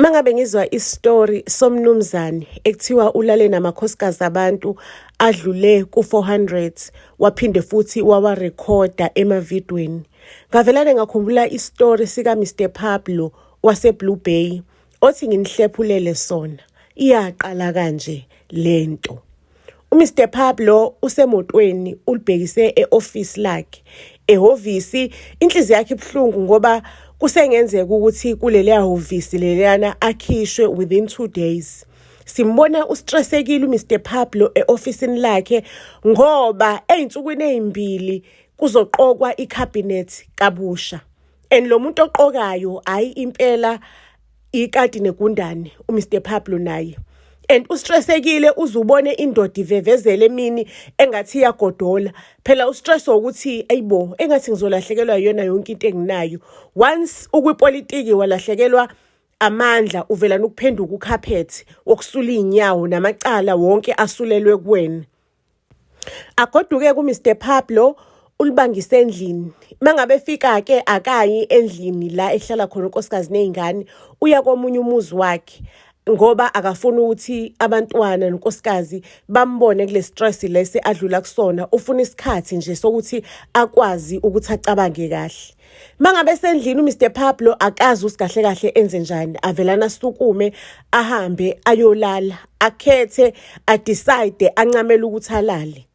Mangabe ngizwa istory somnumzane ekuthiwa ulale namakhosikazi abantu adlule ku400 waphinde futhi wawarekhoda emavidweni. Ngavelane ngakhumbula istory sika Mr Pablo wase Blue Bay othi nginihlephulele sona. Iyaqala kanje lento. uMr Pablo usemotweni ulibhekise eoffice lakhe. Ehhovisi inhliziyo yakhe ibhlungu ngoba kusengenzeka ukuthi kuleli hhovisi leliyana akhishwe within 2 days. Simbona ustressekile uMr Pablo eofficeini lakhe ngoba einsukwini ezimbili kuzoqokwa icabinet kabusha. And lo muntu oqokayo ayi impela ikati negundane uMr Pablo naye. And ustressekile uzubone indoda ivevezele emini engathi iyagodola. Phela ustress ukuthi ayibo engathi ngizolahlekelwa yona yonke into enginayo. Once ukwipolitiki walahlekelwa amandla uvela nokuphenduka ukhaphethi wokusula inyawo namacala wonke asulelwe kuwena. Agoduke kuMr Pablo ulibangise endlini. Mangabe fika ke akayi endlini la ehlala khona unkosikazi nezingane uya komunye umuzi wakhe. Ngoba akafuna ukuthi abantwana nonkosikazi bambone kule stress lese adlula kusona, ufuna isikhathi nje sokuthi akwazi ukuthi acabange kahle. Mangabe sendlini uMr Pablo akazi usikahle kahle enze njani, avelana sukume ahambe ayolala, akhethe adecide ancamela ukuthi alale.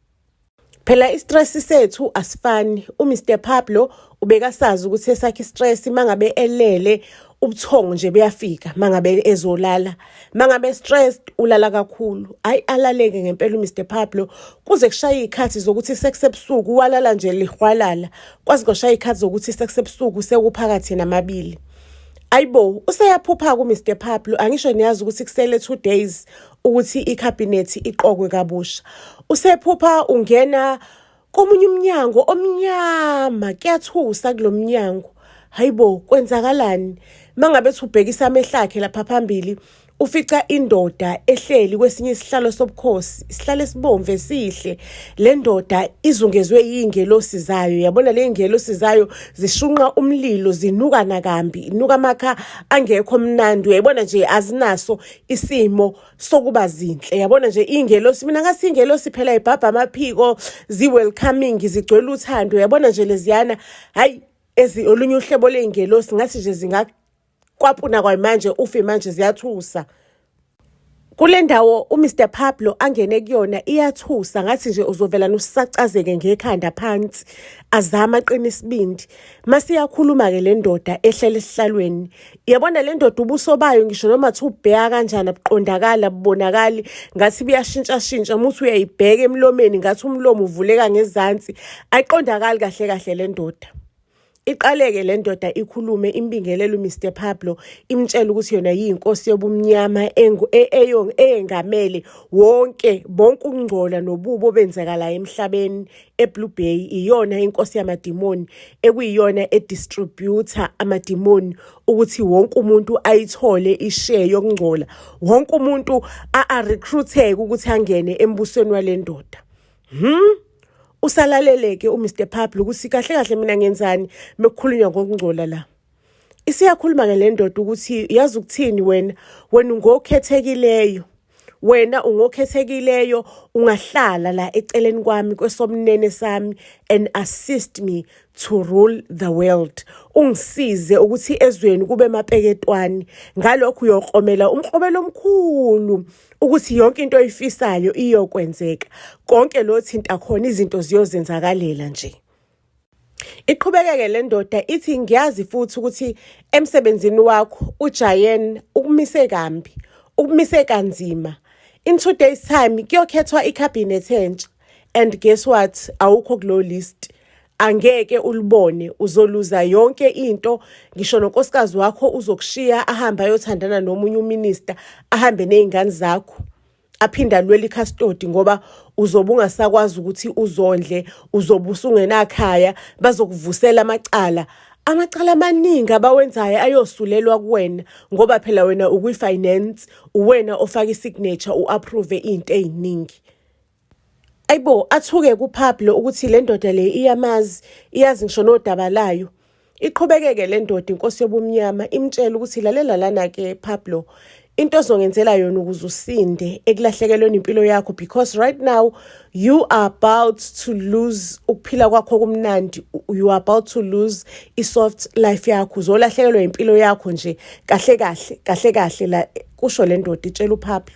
Phela istress sethu asifani. uMr Pablo ubekasazi ukuthi esakhe istress mangabe elele ubuthongo nje beyafika mangabe ezolala. Mangabe stressed ulala kakhulu. Ayi alaleke ngempela uMr Pablo kuze kushaya izikhathi zokuthi sekusebusuku walala nje lihwalala. Kwazi koshaya izikhathi zokuthi sekusebusuku sekuphakathi namabili. Ayibo useyaphupha kuMr Pablo, angisho niyazi ukuthi kusele 2 days ukuthi icabinet iqokwe kabusha. Usephupha ungena komunye umnyango omnyama, kuyathusa kulomnyango. Hayibo kwenzakalani? Mangabe ubhekisa amehlo akhe lapha phambili ufica indoda ehleli kwesinye isihlalo sobukhosi, isihlalo esibomvu esihle. Le ndoda izungezwe yingelosi zayo. Yabona le ngelosi zayo zishunqa umlilo, zinuka nakambi, inuka amakha angekho mnandi. Uyabona nje azinaso isimo sokuba zinhle. Yabona nje ingelosi, mina ngasi ingelosi phela ibhabha amaphiko, zi welcoming, zigcwele uthando. Yabona nje leziyana hayi olunye uhlebo leingelosi ngathi nje zingakwapuna kwamanje ufe manje ziyathusa. Kule ndawo uMr Pablo angene kuyona iyathusa ngathi nje uzovela nosacazeke ngekhanda phansi azama aqina isibindi. Masiyakhuluma ke le ndoda ehlele esihlalweni. Yabona le ndoda ubuso bayo ngisho noma thi ubheka kanjani abuqondakala bubonakali ngathi buyashintsha muthi uyayibheka emlomeni ngathi umlomo uvuleka ngezansi ayiqondakali kahle kahle le ndoda. Iqaleke le ndoda ikhulume imbingelelo uMr Pablo imtshela ukuthi yona yinkosi yobumnyama engamele bonke ukungcola nobubo benzakala emhlabeni eBlue Bay. Iyona inkosi yamadimoni ekuyiyona edistributor amadimoni ukuthi wonke umuntu ayithole ishare yokungcola. Wonke umuntu recruiteke ukuthi angene embusweni wale ndoda. Usalaleleke uMr Pablo ukuthi kahle kahle mina ngenzani mekukhulunywa ngokungcola la. Isiyakhuluma ke le ndoda ukuthi yazi ukuthini wena ungokhethekileyo. Wena ungokhethekileyo ungahlala la eceleni kwami kwesomnene sami and assist me to rule the world. Ungisize ukuthi ezweni kube mapeketwani. Ngalokho uyokromela umkrobelo omkhulu ukuthi yonke into oyifisayo iyokwenzeka. Konke lo thinta khona izinto ziyozenzakalela nje. Iqhubekeke le ndoda ithi ngiyazi futhi ukuthi emsebenzini wakho uJayen ukumise kambi, ukumise kanzima. In 2 days time kuyokhethwa icabinet entsha and guess what, awukho kulo list. Angeke ulibone, uzoluza yonke into. Ngisho nonkosikazi wakho uzokushiya ahamba ayothandana nomunye uminister, ahambe nezingane zakho aphinda lwela icustody ngoba uzobe ungasakwazi ukuthi uzondle, uzobe usungenakhaya, bazokuvusela amacala amaningi abawenzayo ayosulelwa kuwena ngoba phela wena ukwi-finance, uwena ofaka isignature uapprove into eziningi. Ayibo athuke kuPablo ukuthi le ndoda le iyamazi, iyazi ngisho nodaba layo. Iqhubekeke le ndoda inkosi yobumnyama imtshela ukuthi lalela lana ke Pablo, into ozongenzela yona ukuze usinde ekulahlekelweni impilo yakho, because right now you are about to lose ukuphila kwakho kumnandi, you are about to lose i-soft life yakho, uzolahlekelwa impilo yakho nje kahle la kusho le ndoda itshela uPablo.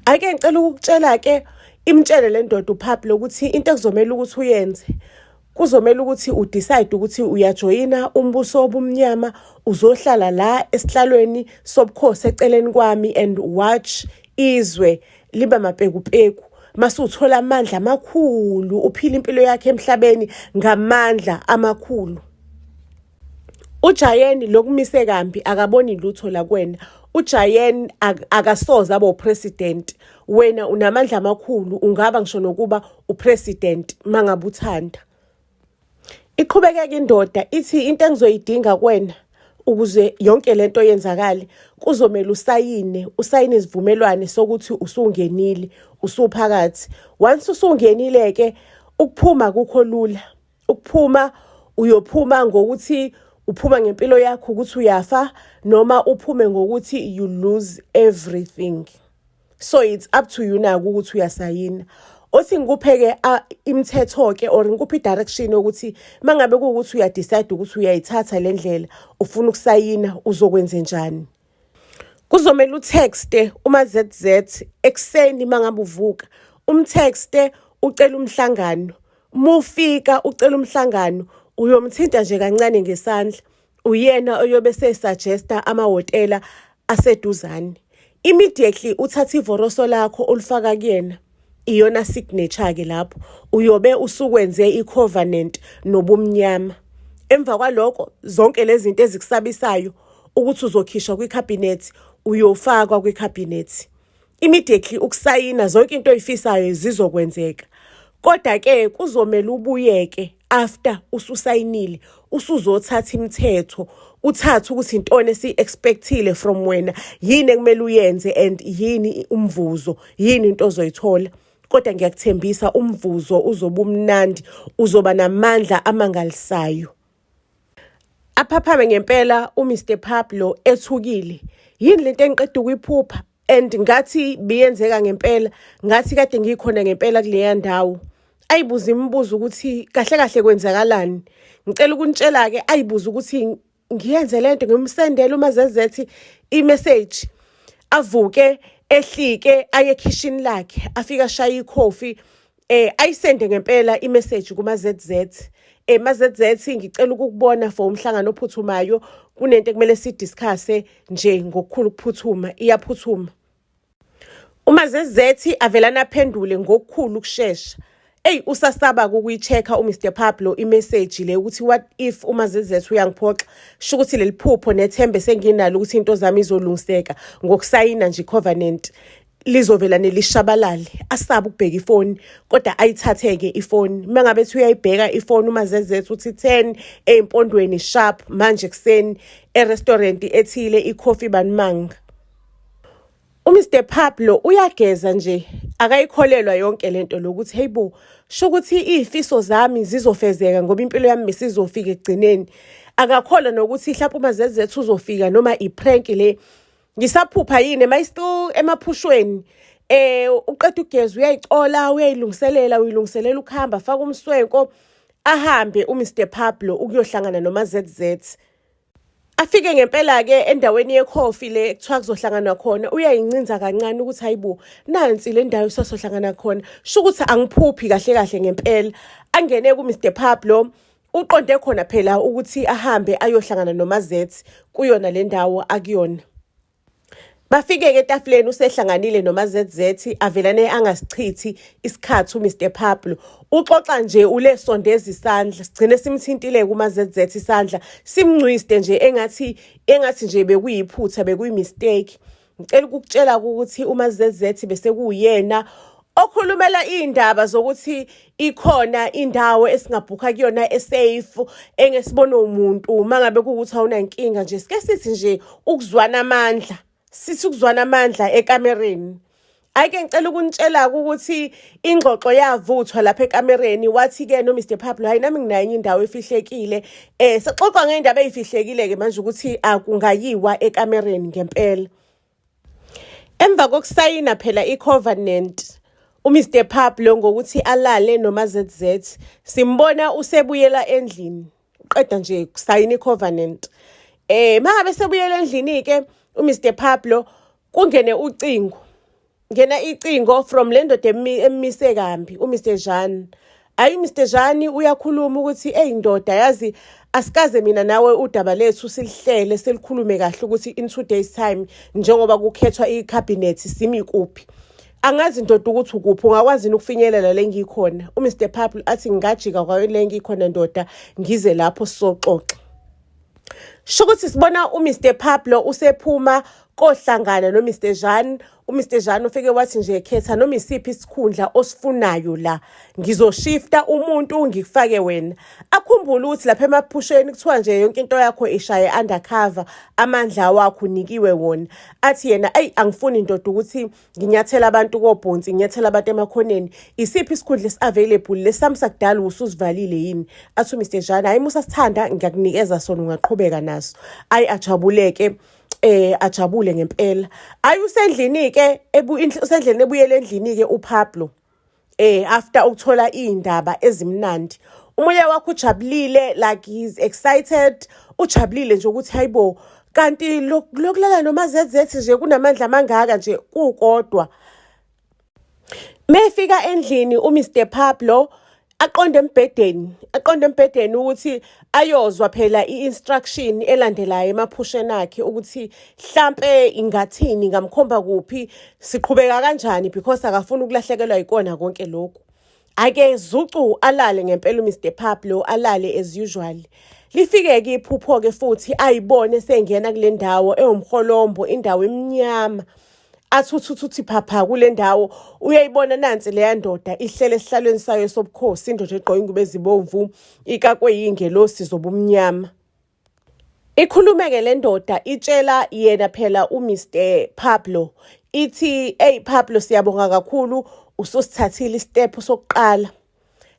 Ake ngicela ukutshela ke imtshele le ndoda uPablo ukuthi into ekuzomela ukuthi uyenze kuzomela ukuthi udecide ukuthi uyajoyina umbuso wobumnyama, uzohlala la esihlalweni sobukhosi eceleni kwami and watch izwe libe mapekupeku. Mase uthola amandla amakhulu, uphila impilo yakhe emhlabeni ngamandla amakhulu. uJayeni lokumise kambi akaboni lutho la kwena. uJayeni akasoza aba upresident, wena unamandla amakhulu, ungaba ngisho nokuba upresident mangabe uthanda. Iqhubekeke indoda ithi into engizoyidinga kwena ukuze yonke lento yenzakale kuzomela usayine isivumelwano sokuthi usungenile, usuphakathi. Once usungenile ke ukuphuma kukho lula. Ukuphuma uyophuma ngokuthi uphuma ngempilo yakho ukuthi uyafa, noma uphume ngokuthi you lose everything. So it's up to you now ukuthi uyasayina. Othi ngikupheke imithetho ke or ngikuphi direction ukuthi mangabe kuukuthi uya decide ukuthi uyayithatha le ndlela ufuna ukusayina uzokwenza njani. Kuzomela utexte uma ZZ ekseni mangabe uvuka, umtexte ucela umhlangano. Mufika ucela umhlangano uyomthinta nje kancane ngesandla, uyena oyobe sesuggesta amahotela aseduzane. Immediately uthatha ivoroso lakho olufaka kuyena, iyona signature ke lapho uyobe usukwenze icovenant nobumnyama. Emva kwaloko zonke lezi zinto ezikusabisayo ukuthi uzokhishwa kwicabinet uyofakwa kwicabinet. Immediately ukusayina zonke into oyifisayo zizokwenzeka. Kodwa ke kuzomela ubuyeke after ususayinile, usuzothatha imithetho, uthatha ukuthi intone esi-expectile from wena, yini ekumele uyenze and yini umvuzo, yini into ozoyithola. Kodwa ngiyakuthembisa umvuzo uzoba umnandi, uzoba namandla amangalisayo. Aphaphame ngempela uMr Pablo ethukile. Yini lento engiqeda ukuyiphupha and ngathi biyenzeka ngempela, ngathi kade ngikhona ngempela kuleya ndawo. Ayibuza imibuzo ukuthi kahle kwenzakalani. Ngicela ukunitshela ke ayibuza ukuthi ngiyenze lento ngimsendela uma zezethi i-message. Avuke ehlike aye kitchen lakhe afika shaya ikhofi ayisende ngempela i-message kuma ZZ. MaZZ ngicela ukukubona for umhlangano ophuthumayo, kunento ekumele sidiscuss nje ngokukhulu ukuphuthuma, iyaphuthuma. Uma ZZ avelana aphendule ngokukhulu ukusheshsha. Usasaba ukuyichecka uMr Pablo i-message le ukuthi what if uma ZZ uyangiphoxa, sho ukuthi leli phupho nethembe senginalo ukuthi into zami izolungiseka ngokusayina nje covenant lizovela nelishabalale. Asaba ukubheka ifoni kodwa ayithatheke ifoni. Mangabe ethi uyayibheka ifoni uma ZZ uthi 10 empondweni sharp manje kuseni e-restaurant ethile icoffee banmanga. uMr Pablo uyageza nje, akayikholelwa yonke lento lokuthi heyibo, sho ukuthi izifiso zami zizofezeka ngoba impilo yami mesizofika egcineni. Akakholwa nokuthi mhlawumbe uma ZZ uzofika noma iprank le. Ngisaphupha yini still emaphushweni. Uqeda ugeza uyayicola, uyilungiselela ukuhamba, faka umswenko ahambe uMr Pablo ukuyohlangana noma ZZ. Afike ngempela ke endaweni yecoffee le ekuthiwa kuzohlangana khona, uyayincinza kancane ukuthi hayibo nansi le ndawo sohlangana khona. Sho ukuthi angiphuphi kahle ngempela. Angene kuMr Pablo uqonde khona phela ukuthi ahambe ayohlangana noma Z kuyona le ndawo akuyona. Bafike ke etafuleni usehlanganile noma ZZ avelane angasichithi isikhathi uMr Pablo. Uxoxa nje ulesondeza isandla, sigcine simthintile kuma ZZ isandla, simncwiste nje engathi nje bekuyiphutha, bekuyimistake. Ngicela ukukutshela ukuthi uma ZZ bese kuyena okhulumela indaba zokuthi ikhona indawo esingabhukha kuyona esafe engesibona umuntu mangabe kuukuthi awuna inkinga nje. Sike sithi nje ukuzwana amandla. Sithi ukuzwana amandla ekamereni. Ake ngicela ukunitshela ukuthi ingxoxo yavuthwa lapha ekamereni wathi-ke no Mr Pablo, hayi nami nginayo enye indawo efihlekile. Sixoxa ngey'ndaba ey'fihlekile-ke manje ukuthi akungayiwa ekamereni ngempela. Emva kokusayina phela i-covenant, uMr Pablo ngokuthi alale noma ZZ, simbona usebuyela endlini. Uqeda nje kusayina i-covenant. Mangabe sebuyela endlini-ke uMr Pablo kungene ucingo. Ngena icingo from le ndoda emise kambi, uMr Jean. Hayi uMr Jean uyakhuluma ukuthi ndoda yazi asikaze mina nawe udaba lethu silihlele selikhulume kahle ukuthi in 2 days time njengoba kukhethwa icabinet simi kuphi. Angazi ndoda ukuthi ukuphi ungakwazi ukufinyelela le ngikhona. uMr Pablo athi ngajika kwayo le ngikhona ndoda ngize lapho sizoxoxa. Shokuthi sibona uMr Pablo usephuma kohlangana no Mr Jean. uMr Jean ufike wathi nje khetha noma isiphi isikhundla osifunayo la, ngizoshifta umuntu ngikufake wena. Akhumbula ukuthi lapha emaphusheni kuthiwa nje yonke into yakho ishaye undercover, amandla wakho unikiwe wona. Athi yena angifuni ndoda ukuthi nginyathela abantu kobhonsi, nginyathela abantu emakhoneni. Isiphi isikhundla esi-available lesami sakudala ususivalile yini? Athi uMr Jean hayi musa sithanda ngiyakunikeza sona ungaqhubeka naso. Ajabuleke. Ajabule ngempela. Usendlini-ke usendlini ebuyele endlini-ke uPablo. After ukuthola iy'ndaba ezimnandi. Umoya wakhe ujabulile, like he's excited. Ujabulile nje ukuthi hayibo, kanti lokulala noma ZZ nje kunamandla amangaka nje kukodwa. Mefika endlini uMr Pablo aqonde embhedeni ukuthi ayozwa phela i-instruction elandelayo emaphusheni akhe ukuthi mhlampe ingathini, ngamkhomba kuphi, siqhubeka kanjani because akafuni ukulahlekelwa yikona konke lokhu. Ake zucu alale ngempela uMr Pablo, alale as usual. Lifike-ke iphupho-ke futhi ayibone sengena kule ndawo ewumholombo, indawo emnyama. Athuthuthi phapha kule ndawo uyayibona nansi leya ndoda ihlele esihlalweni sayo sobukhosi, indoda egqoke ingubo ezibomvu, ikakwe yingelosi zobumnyama. Ikhulumeke le ndoda itshela yena phela uMr Pablo ithi Pablo, siyabonga kakhulu ususithathile istep sokuqala.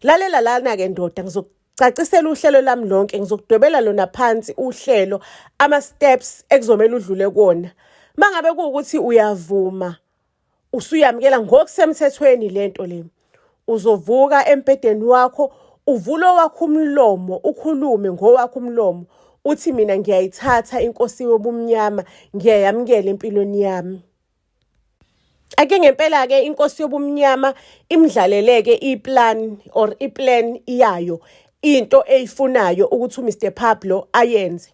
Lalela lana-ke ndoda, ngizokucacisela uhlelo lami lonke, ngizokudwebela lona phansi uhlelo, ama-steps ekuzomela udlule kona. Mangabe kuwukuthi uyavuma, usuyamkela ngokusemthethweni lento le, uzovuka embhedeni wakho, uvula wakho umlomo, ukhulume ngowakho umlomo, uthi mina ngiyayithatha inkosi yobumnyama, ngiyayamkela empilweni yami. Ake ngempela-ke inkosi yobumnyama imdlaleleke iplan yayo, into eyifunayo ukuthi uMr Pablo ayenze.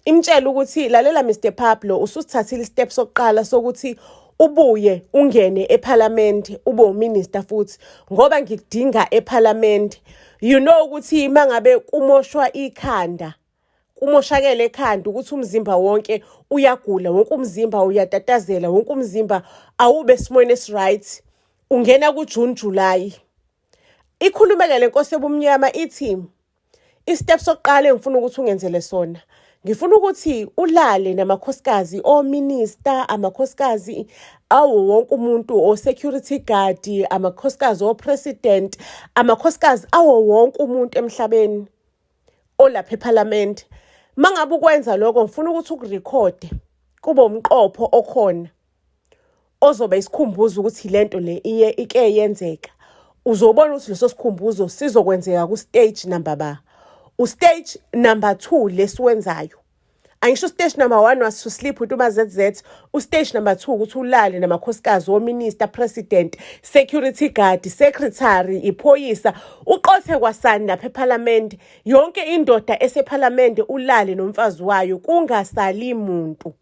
Imtshela ukuthi lalela Mr Pablo, ususithathile istep sokuqala sokuthi ubuye ungene eParliament, ube uminister futhi ngoba ngikudinga eParliament. You know ukuthi mangabe kumoshwa ikhanda, kumoshakele ekhanda ukuthi umzimba wonke uyagula, wonke umzimba uyatatazela, wonke umzimba awube esimweni esiright, ungena kuJune July. Ikhulumeke le nkosi yobumnyama ithi istep sokuqala engifuna ukuthi ungenzele sona, ngifuna ukuthi ulale namakhosikazi ominister, amakhosikazi awo wonke umuntu, o-security guard, amakhosikazi o-president, amakhosikazi awo wonke umuntu emhlabeni olapha eParliament. Mangabe ukwenza lokho, ngifuna ukuthi ukurekhode kube umqopho okhona ozoba isikhumbuzo ukuthi lento le ike yenzeka. Uzobona ukuthi leso sikhumbuzo sizokwenzeka ku-stage number ustage number 2 lesiwenzayo. Angisho stage number 1 was to sleep with uMaZZ, ustage number 2 ukuthi ulale namakhosikazi ominister, president, security guard, secretary, iphoyisa, uqothe kwasani lapha eParliament, yonke indoda eseParliament ulale nomfazi wayo kungasali muntu.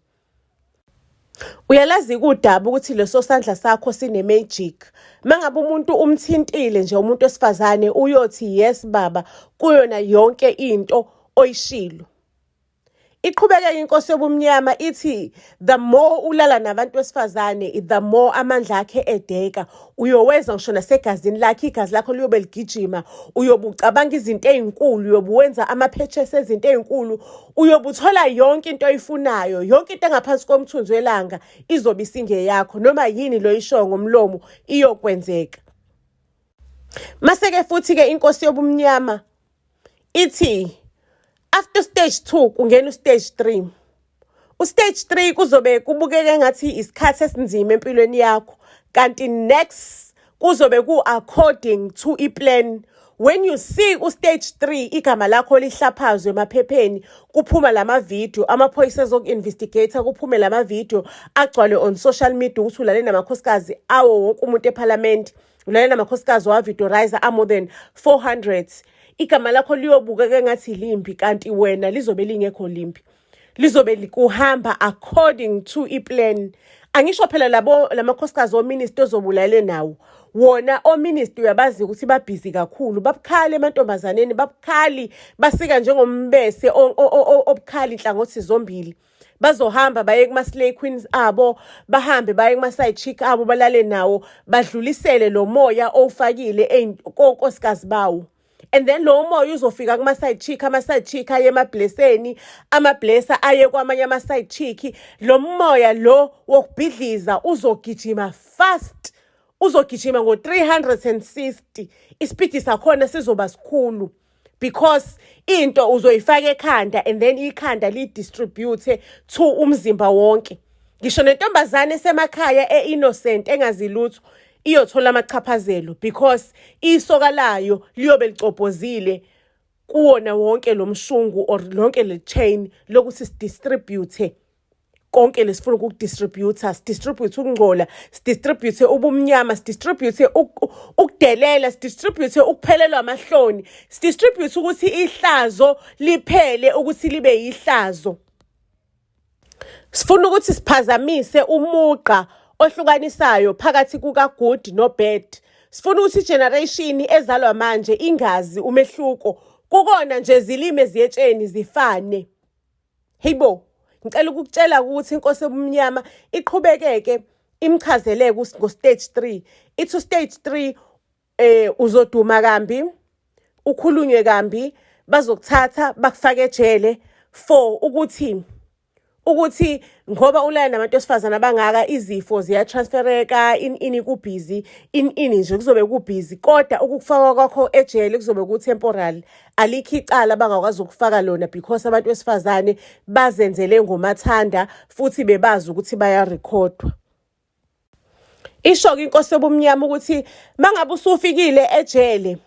Uyalazi kudaba ukuthi leso sandla sakho sine magic. Mangabe umuntu umthintile nje umuntu wesifazane uyothi yes baba kuyona yonke into oyishilo. Iqhubeke inkosi yobumnyama ithi the more ulala nabantu besifazane the more amandla akhe edeka. Uyowenza ngisho nasegazini lakhe, igazi lakho liyobe ligijima, uyobucabanga izinto ezinkulu, uyobuwenza ama-purchase ezinto ezinkulu, uyobuthola yonke into oyifunayo, yonke into engaphansi komthunzi welanga izobe isingeyakho, noma yini lo yisho ngomlomo iyokwenzeka. Maseke futhi ke inkosi yobumnyama ithi after stage 2 kungena stage 3. Stage 3 kuzobe kubukeka ngathi isikhathi esinzima empilweni yakho, kanti next kuzobe ku according to iplan. When you see stage 3 igama lakho lihlaphazwe emaphepheni, kuphuma lama video, amaphoyisa ezoku-investigator, kuphume lama video agcwale on social media ukuthi ulale namakhosikazi awo wonke umuntu eParliament, ulale namakhosikazi wa-videorizer more than 400. Igama lakho liyobukeka ngathi limpi, kanti wena lizobe lingekho limpi, lizobe likuhamba according to iplan. Angisho phela lamakhosikazi ominister ozobulale nawo, wona ominister uyabazi ukuthi babhizi kakhulu, babukhali emantombazaneni, babukhali basika njengombese obukhali inhlangothi zombili. Bazohamba baye kuma-slay queens abo, bahambe baye kuma-side chick abo, balale nawo, badlulisele lo moya owufakile konkosikazi bawo. And then lo moya uzofika kuma-side chick, ama-side chick aye emableseni, ama-blesser aye kwamanye ama-side chick. Lo moya lo wokubhidliza uzogijima fast, uzogijima ngo-360. Isipidi sakhona sizoba sikhulu because into uzoyifaka ekhanda and then ikhanda li-distribute to umzimba wonke. Ngisho nentombazane esemakhaya e-innocent engazi lutho iyothola amachaphazelo because isoka layo liyobe licobhozile kuwona wonke lo mshungu or lonke le chain lokuthi sidistribute konke lesifuna ukudistribute, sidistribute ukungcola, sidistribute ubumnyama, sidistribute ukudelela, sidistribute ukuphelelwa amahloni, sidistribute ukuthi ihlazo liphele ukuthi libe ihlazo. Sifuna ukuthi siphazamise umuqa ohlukanisayo phakathi kuka good no bad. Sifuna ukuthi generation ezalwa manje ingazi umehluko, kukona nje zilime ziyetsheni zifane. Hibo, ngicela ukukutshela ukuthi inkosi yobumnyama iqhubekeke imchazeleke ngo-stage 3. Ithi stage 3 uzoduma kambi, ukhulunywe kambi, bazokuthatha bakufake ejele for ukuthi ngoba ulala nabantu besifazana abangaka izifo ziyatransfereka, ini kubhizi, ini nje kuzobe kubhizi, kodwa ukufaka kwakho ejele kuzobe ku-temporary. Alikho icala bangakwazi ukufaka lona because abantu besifazane bazenzele ngomathanda futhi bebazi ukuthi bayarekhodwa. Isho-ke inkosi yobumnyama ukuthi mangabe usufikile ejele,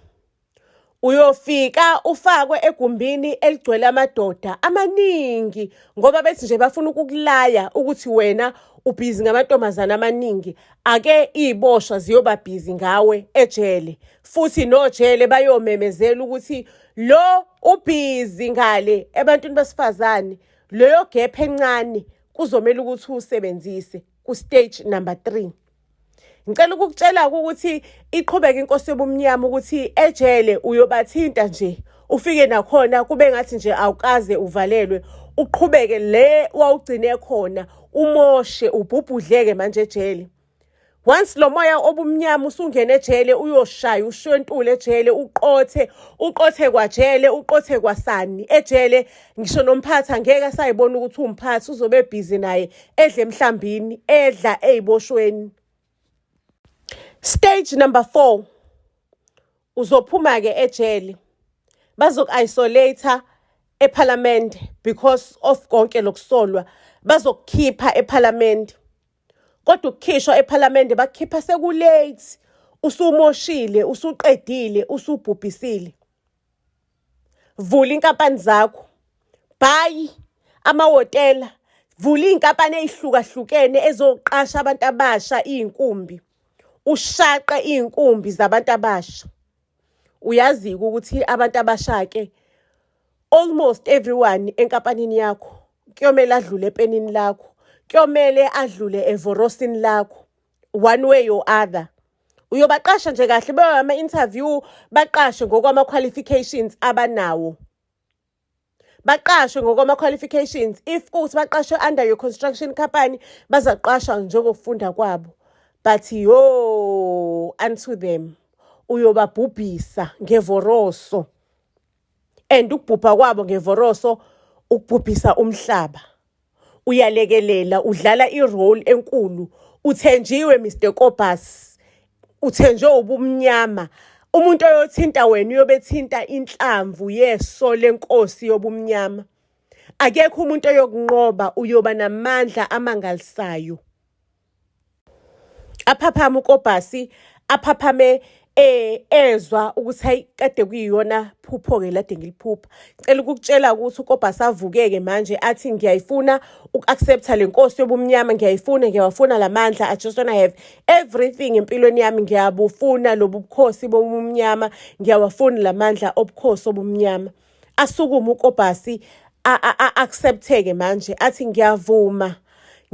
uyofika ufakwe egumbini eligcwele amadoda amaningi, ngoba bethi nje bafuna ukukulaya ukuthi wena ubhizi ngamantombazana amaningi. Ake iziboshwa ziyoba bhizi ngawe ejele, futhi nojele bayomemezela ukuthi lo ubhizi ngale ebantwini besifazane. Leyo gap encane kuzomela ukuthi usebenzise ku-stage number 3. Ngicela ukukutshela ukuthi iqhubeka inkosi yobumnyama ukuthi ejele uyobathinta nje, ufike nakhona kube ngathi nje awukaze uvalelwe, uqhubeke le wawugcine khona, umoshe ubhubhudleke manje ejele. Once lo moya obumnyama usungena ejele uyoshaya ushwentule ejele, uqothe kwajele, uqothe kwasani ejele. Ngisho nomphathi angeke asayibona ukuthi umphathi, uzobe busy naye edla emhlambini, edla eziboshweni. Stage number 4 uzophuma ke ejele, bazoku-isolate eParliament because of konke lokusolwa, bazokukhipha eParliament. Kodwa ukukhishwa eParliament bakukhipha sekulate, usumoshile, usuqedile, usubhubhisile. Vula inkampani zakho, buy amahhotela, vula inkampani ezihlukahlukene ezoqasha abantu abasha izinkumbi, ushaqe izinkumbi zabantu abasha. Uyazi ukuthi abantu abasha ke almost everyone enkampanini yakho kuyomela adlule epenini lakho, kuyomele adlule evorosini lakho, one way or other. Uyobaqasha nje kahle, bayama interview, baqashe ngokwama qualifications abanawo. baqashwe ngokwama-qualifications. If kuthi baqashwe under your construction company, bazaqashwa njengokufunda kwabo. But yo, unto them, uyobabhubhisa ngevoroso. And ukubhubha kwabo ngevoroso, ukubhubhisa umhlaba. Uyalekelela, udlala irole enkulu. Uthenjiwe Mr. Kobus. Uthenjwe ubumnyama. Umuntu oyothinta wena uyobethinta inhlamvu yeso lenkosi yobumnyama. Akekho umuntu oyokunqoba, uyoba namandla amangalisayo. Aphaphama uKobasi, aphaphame ezwa ukuthi hayi kade kuyiyona phupho-ke lade ngiliphupha. Ngicela ukukutshela ukuthi uKobasi avukeke manje athi ngiyayifuna uku-accepta le nkosi yobumnyama, ngiyawafuna lamandla. I just wanna have everything empilweni yami. Ngiyabufuna lobu bukhosi bobumnyama, ngiyawafuna lamandla obukhosi obumnyama. Asukuma uKobasi accepteke manje athi ngiyavuma.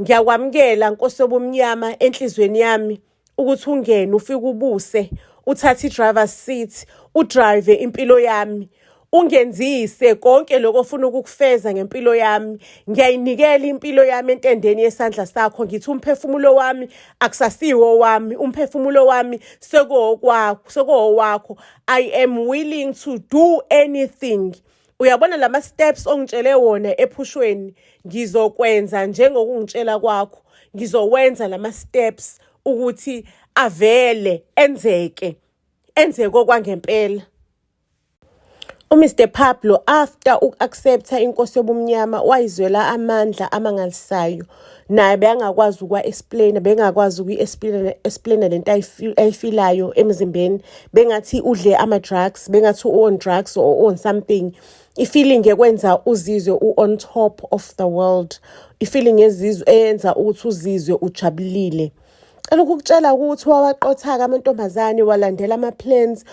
Ngiyakwamukela nkosi yobumnyama enhlizweni yami ukuthi ungene ufike ubuse, uthathe i-driver's seat, udrive impilo yami. Ungenzise konke lokho ofuna ukukufeza ngempilo yami. Ngiyayinikela impilo yami entendeni yesandla sakho. Ngithi umphefumulo wami akusasiwo wami, umphefumulo wami sekowakho. I am willing to do anything. Uyabona lama steps ongitshele wona ephushweni, ngizokwenza njengokungitshela kwakho. Ngizowenza lama steps ukuthi avele, enzeke okwangempela. uMr Pablo after uku-accepta inkosi yobumnyama wayizwela amandla amangalisayo. Naye bengakwazi ukwa-explain, bengakwazi ukuyi-explain lento ayifilayo emzimbeni. Bengathi udle ama-drugs, bengathi on drugs or on something. I-feeling ekwenza uzizwe on top of the world. I-feeling eyenza ukuthi uzizwe ujabulile. Ukukutshela ukuthi wawaqothaka amantombazane walandela ama-plans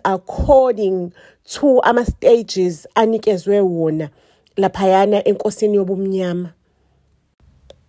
according to ama-stages anikezwe wona laphayana enkosini yobumnyama.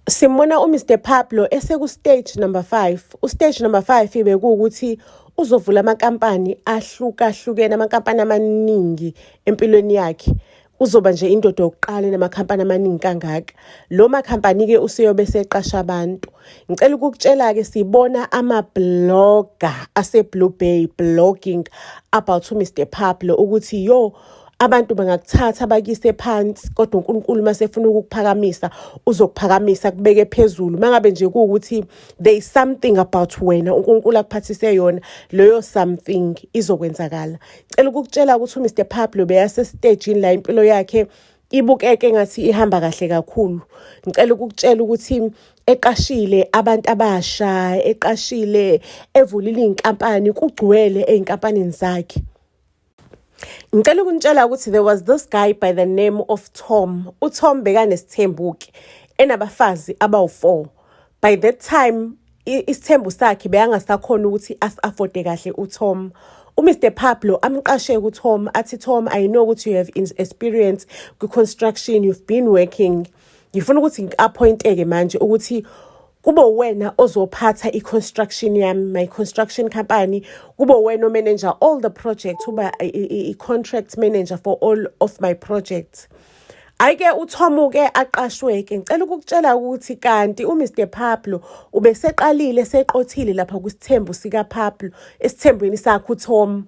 Simona uMr Pablo eseku-stage number 5. U-stage number 5 ibe kuwukuthi uzovula amakampani ahlukahlukene, amakampani amaningi empilweni yakhe. Uzoba nje indoda yokuqala namakhampani amaningi kangaka. Lo makhampani-ke useyobe seqasha abantu. Ngicela ukukutshela-ke sibona ama-blogger ase-Blue Bay blogging about uMr Pablo ukuthi yo, abantu bangakuthatha bakise phansi kodwa uNkulunkulu masefuna ukukuphakamisa uzokuphakamisa kubeke phezulu. Mangabe nje kuwukuthi there is something about wena uNkulunkulu akuphathise yona, leyo something izokwenzakala. Ngicela ukukutshela ukuthi uMr Pablo beyase stage la impilo yakhe ibukeke ngathi ihamba kahle kakhulu. Ngicela ukukutshela ukuthi eqashile abantu abasha, eqashile evulile inkampani, kugcwele einkampanini zakhe. Ngicela ukunitshela ukuthi there was this guy by the name of Tom. UTom bekanesithembu-ke enabafazi abawu-4. By that time isithembu sakhe beyangasakhona ukuthi as-afforde kahle uTom. uMr Pablo amqashe kuTom athi, Tom, I know ukuthi you have experience ku-construction, you've been working. Ngifuna ukuthi ngi-appointeke manje ukuthi kube wena ozophatha i-construction yami, my construction company. Kube wena manager all the projects, uba i-contract manager for all of my projects. Ayike uThomu-ke aqashwe-ke. Ngicela ukukutshela ukuthi kanti uMr Pablo ubeseqalile seqothile lapha kwisithembu sika Pablo, esithembweni sakhe uTom.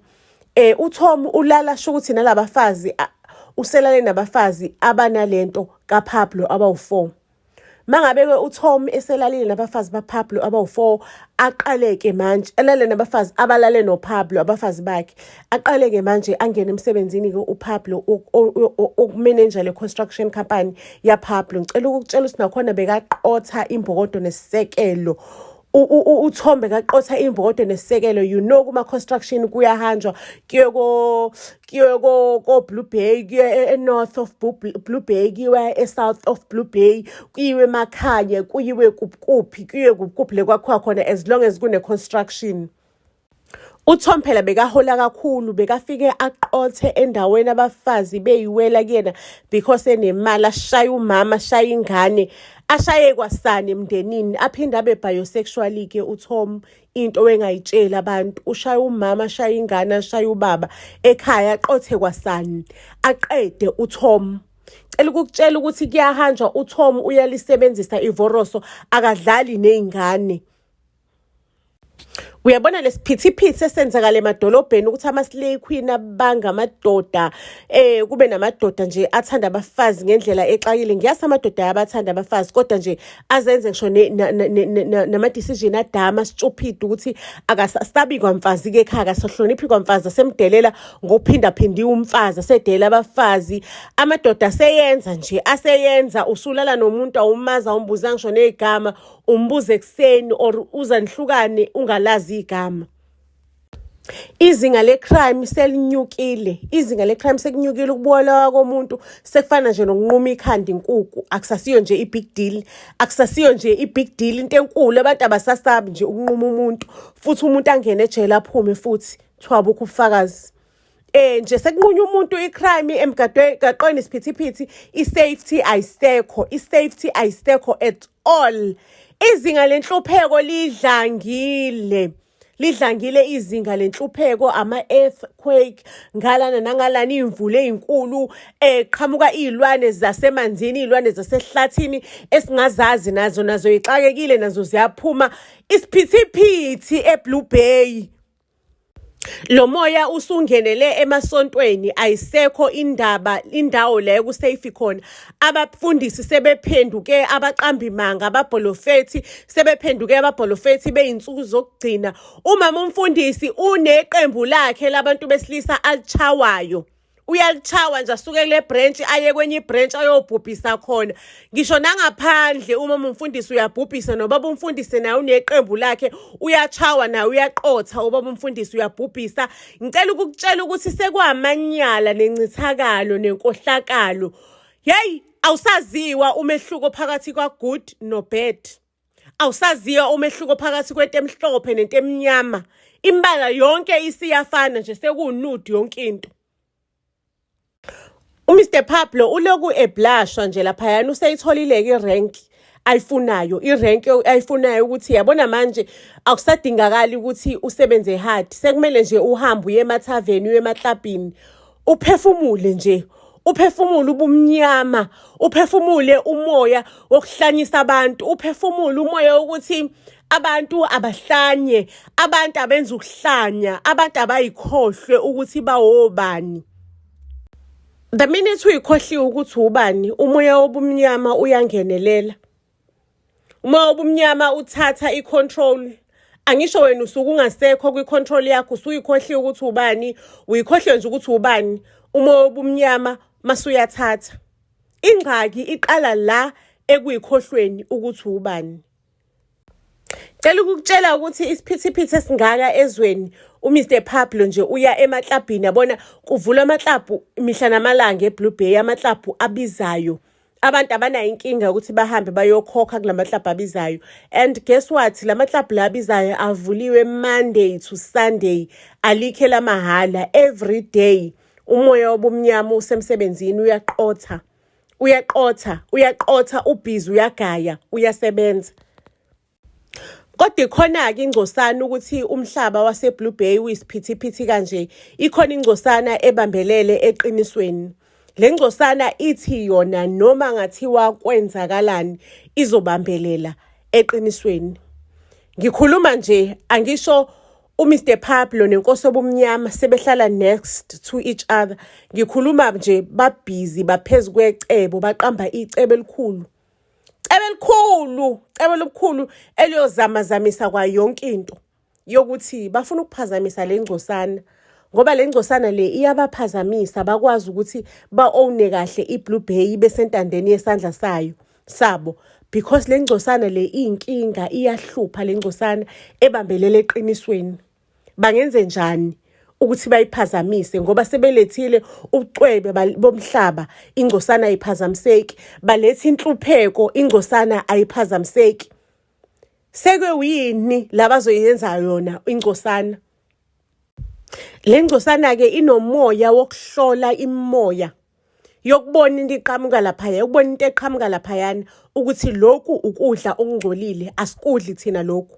uTom ulala sho ukuthi nalabafazi uselale nabafazi abanalento kaPablo abawu-4. Mangabe-ke uTom eselalile nabafazi baPablo abawu-4, aqaleke manje alale nabafazi abalale noPablo abafazi bakhe. Aqaleke manje angene emsebenzini-ke uPablo ukumanager le construction company yaPablo. Ngicela ukukutshela ukuthi nakhona bekaqotha imbokodo nesisekelo. uTom bekaqotha imbokodo nesisekelo. You know kuma construction kuyahanjwa kuye ko Blue Bay, kuye north of Blue Bay, kuye south of Blue Bay, kuyiwe emakhaya, kuyiwe kuphi le kwakho khona as long as kune construction. uTom phela bekahola kakhulu, bekafike aqothe endaweni abafazi beyiwela kuyena because enemali, ashaya umama, ashaya ingane, ashaye kwasani emndenini, aphinde abe bisexual-ke uTom, into engayitsheli abantu. Ushaya umama, ashaya ingane, ashaya ubaba ekhaya, aqothe kwasani, aqede uTom. Cela ukukutshela ukuthi kuyahanjwa, uTom uyalisebenzisa ivoroso, akadlali ney'ngane. Uyabona lesiphithiphithi esenzakala emadolobheni ukuthi ama-slay queen abangamadoda kube namadoda nje athanda abafazi ngendlela exakile. Ngiyazi amadoda ayabathanda abafazi, kodwa nje azenze ngisho nama-decision adama stupid ukuthi akasabi kwamfazi-ke ekhaya, akasahloniphi kwamfazi, asemdelela ngokuphindaphindiwe umfazi, asedelela abafazi. Amadoda aseyenza usulala nomuntu awumazi, awumbuza ngisho negama, umbuze ekuseni or uza nihlukane ungalazi igama. Izinga le-crime selinyukile. Izinga le-crime sekunyukile, ukubulawa komuntu sekufana nje nokunquma ikhanda inkukhu. Akusasiyo nje i-big deal. Akusasiyo nje i-big deal, into enkulu. Abantu abasasabi nje ukunquma umuntu, futhi umuntu angene ejele aphume futhi kuthiwa abukho ubufakazi. Nje sekunqunya umuntu i-crime emgaqweni isiphithiphithi, i-safety ayisekho. I-safety ayisekho at all. Izinga lenhlupheko lidlangile izinga lenhlupheko, ama-earthquake, ngalana nangalana, iy'mvula ey'nkulu, qhamuka iy'lwane zasemanzini, iy'lwane zasehlathini esingazazi nazo yixakekile, nazo ziyaphuma. Isiphithiphithi eBlue Bay, lo moya usungenele emasontweni, ayisekho indawo la ekusafe khona. Abafundisi sebephenduke abaqambimanga, ababholofethi sebephenduke ababholofethi bey'nsuku zokugcina. Umama umfundisi uneqembu lakhe labantu besilisa alichawayo. Uyalichawa nje, asuke kule branch aye kwenye ibranch ayobhubhisa khona. Ngisho nangaphandle umama umfundisi uyabhubhisa, nobaba umfundisi naye uneqembu lakhe uyachawa, naye uyaqotha, ubaba umfundisi uyabhubhisa. Ngicela ukukutshela ukuthi sekwamanyala nencithakalo nenkohlakalo. Awusaziwa umehluko phakathi kwa-good no-bad. Awusaziwa umehluko phakathi kwento emhlophe nento emnyama. Imbala yonke isiyafana nje, sekunude yonke into. uMr Pablo uloku eblashwa nje laphayana, useyitholile-ke irenki ayifunayo. Irenki ayifunayo ukuthi yabona manje akusadingakali ukuthi usebenze hard. Sekumele nje uhambe uye emathaveni, uye emaklabhini, uphefumule nje. Uphefumule ubumnyama, uphefumule umoya wokuhlanyisa abantu, uphefumule umoya wokuthi abantu abahlanye, abantu abenza ukuhlanya, abantu abayikhohlwe ukuthi bawobani. The minute uyikhohliwe ukuthi ubani, umoya wobumnyama uyangenelela. Umoya wobumnyama uthatha i-control. Angisho wena usuke ungasekho kwi-control yakho, usuyikhohliwe ukuthi ubani, uyikhohliwe nje ukuthi ubani. Umoya wobumnyama masuyathatha. Ingxaki iqala la ekuyikhohlweni ukuthi ubani. Cela ukukutshela ukuthi isiphithiphithi esingaka ezweni, uMr Pablo nje uya emaklabhini, yabona kuvula amaklabhu mihla namalanga eBlue Bay, amaklabhu abizayo. Abantu abanayo inkinga ukuthi bahambe bayokhokha kulamaklabhu abizayo. And guess what? Lamaklabhu labizayo avuliwe Monday to Sunday, alikhe lamahala every day. Umoya wobumnyama usemsebenzini, uyaqotha, ubhizi, uyagaya, uyasebenza. Kodwa ikhona-ke ingcosana ukuthi umhlaba waseBlue Bay uyisiphithiphithi kanje. Ikhona ingcosana ebambelele eqinisweni. Le ngcosana ithi yona noma ngathiwa kwenzakalani izobambelela eqinisweni. Ngikhuluma nje, angisho uMr Pablo nenkosi obumnyama sebehlala next to each other. Ngikhuluma nje babhizi, baphezu kwecebo, baqamba icebo elikhulu. Cebo elikhulu eliyozamazamisa kwa yonke into yokuthi bafuna ukuphazamisa le ngcosana, ngoba le ngcosana le iyabaphazamisa, bakwazi ukuthi ba-owne kahle iBlue Bay besentandeni yesandla sabo, because le ngcosana le iyinkinga, iyahlupha le ngcosana ebambelele eqinisweni. Bangenze njani ukuthi bayiphazamise? Ngoba sebelethile ubucwebe bomhlaba, ingcosana ayiphazamiseki. Baletha inhlupheko, ingcosana ayiphazamiseki. Sekuyini labazoyenza yona ingcosana? Le ngcosana-ke inomoya wokuhlola imimoya, yokubona into iqhamuka laphaya, ukubona into eqhamuka laphayana ukuthi lokhu ukudla okungcolile, asikudli thina lokhu.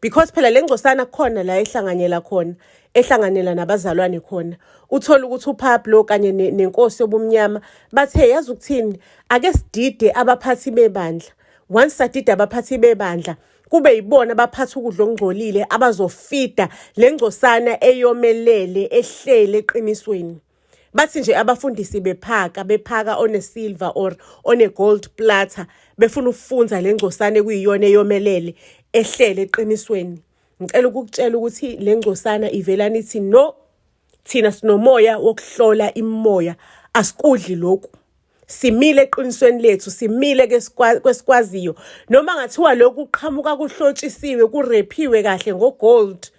Because phela le ngcosana khona la ehlanganyela khona, ehlanganela nabazalwane khona. Uthola ukuthi uPablo kanye nenkosi yobumnyama bathe yazi ukuthini, ake sidide abaphathi bebandla. Once sadide abaphathi bebandla, kube yibona abaphatha ukudla okungcolile abazofida le ngcosana eyomelele ehlele eqinisweni. Bathi nje abafundisi bephaka one silver or one gold platter befuna ukufunza le ngcosana ekuyiyona eyomelele ehlele eqinisweni. Ngicela ukukutshela ukuthi le ngcosana ivelana ithi no, thina sinomoya wokuhlola imimoya, asikudli lokhu. Simile eqinisweni lethu, simile kwesikwaziyo. Noma ngathiwa lokhu kuqhamuka kuhlotshisiwe, kurephiwe kahle ngogold.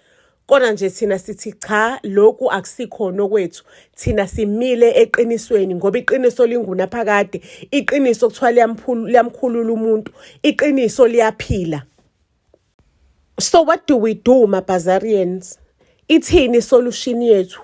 Kona nje thina sithi cha, lokhu akusikhona okwethu. Thina simile eqinisweni ngoba iqiniso lingunaphakade. Iqiniso kuthiwa liyamkhulula umuntu. Iqiniso liyaphila. So what do we do, Mabazarians? Ithini solution yethu?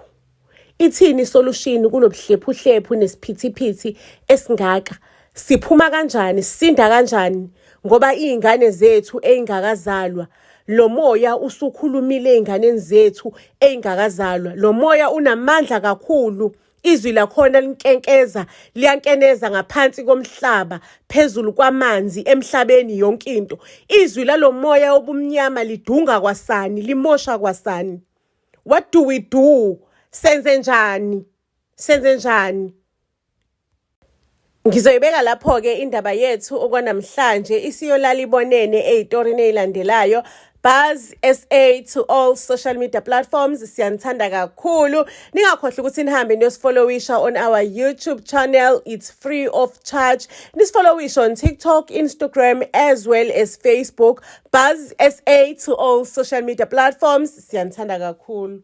Ithini solution kunobuhlephuhlephu nesiphithiphithi esingaka? Siphuma kanjani, sinda kanjani? Ngoba izingane zethu ezingakazalwa, lo moya usukhulumile ezinganeni zethu ezingakazalwa. Lo moya unamandla kakhulu. Izwi lakhona linkenkeza, liyankeneza ngaphansi komhlaba, phezulu kwamanzi, emhlabeni yonke into. Izwi lalomoya obumnyama lidunga kwasani, limosha kwasani. What do we do? Senze njani? Senze njani? Ngizoyibeka lapho-ke indaba yethu okwanamhlanje isiyolala ibonene ey'torini ey'landelayo. Buzz SA to all social media platforms. Siyanithanda kakhulu. Ningakhohlwa ukuthi nihambe niyosifollowisha on our YouTube channel. It's free of charge. Nisifollowisha on TikTok, Instagram, as well as Facebook. Buzz SA to all social media platforms. Siyanithanda kakhulu.